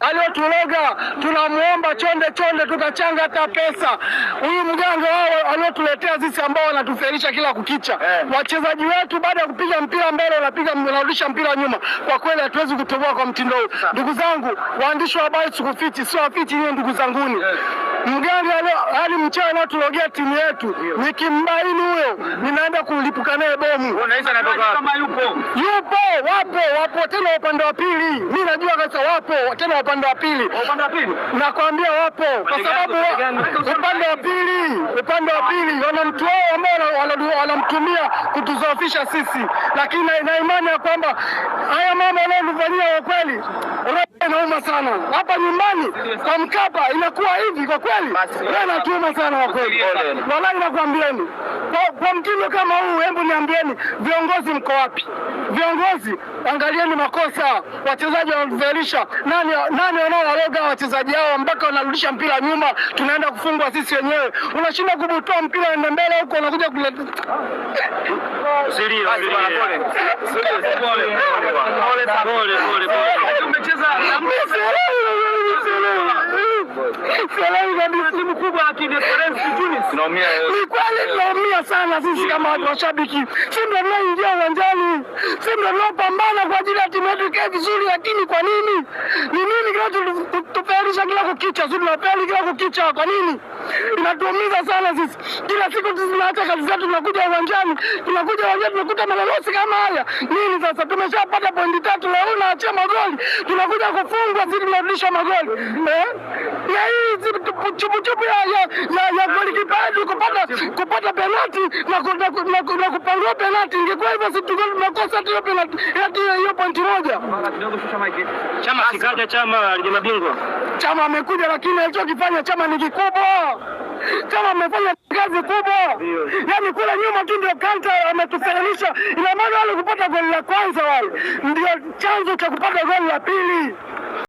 aliotuloga, tunamuomba chonde tutachanga hata pesa. Huyu mganga wao aliotuletea sisi ambao wanatufelisha kila kukicha. Wachezaji wetu baada ya kupiga mpira mbele wanarudisha mpira nyuma. Kwa kweli hatuwezi kutoboa kwa mtindo huu. Ndugu zangu, waandishi wa habari sikufichi, sio afichi nyinyi ndugu zanguni. Mganga hadi mchana anatulogea timu yetu. Nikimbaini huyo, ninaenda kulipuka naye bomu. Unaweza natoka kama wapo tena upande wa pili. Mimi najua kabisa wapo tena upande wa pili. Nakwambia wapo kwa sababu upande wa pili wana mtu wao ambao wanamtumia kutuzofisha sisi, lakini na imani ya kwamba haya mama wanayofanyia kwa kweli inauma sana. Hapa nyumbani kwa Mkapa inakuwa hivi kwa kweli. Inatuma sana kwa kweli. Wallahi nakwambieni. Kwa mtindo kama huu, hebu niambieni viongozi mko wapi? Viongozi angalieni makosa wachezaji wanatufelisha. Nani wanaowaroga wachezaji hao mpaka wanarudisha mpira nyuma, tunaenda kufungwa sisi wenyewe. Unashinda kubutoa mpira ende mbele huko, unakuja kuleta timu kubwa lakini tunaumia sana sisi kama washabiki. Sisi ndio tunaingia uwanjani, sisi ndio tunapambana kwa ajili ya timu yetu ikae vizuri, lakini kwa nini? Ni nini kinatufelisha kila kukicha? Sisi tunapeli kila kukicha, kwa nini? Inatuumiza sana sisi. Kila siku tunaacha kazi zetu tunakuja uwanjani, tunakuta malolosi kama haya. Nini sasa? Tumeshapata pointi 3 leo unaachia magoli. Tunakuja kufungwa, sisi tunarudisha magoli. Na hii chupu ya goli kipaji kupata penalti na kupangwa penalti. Ingekuwa hivyo sisi tunakosa hiyo penalti, hiyo pointi moja. Chama kikaja, Chama ligi mabingwa. Chama amekuja, lakini alichokifanya Chama ni kikubwa. Chama amefanya kazi kubwa. Yaani kule nyuma tu ndio Kanta ametufelisha. Ina maana wale kupata goli la kwanza wale ndio chanzo cha kupata goli la pili.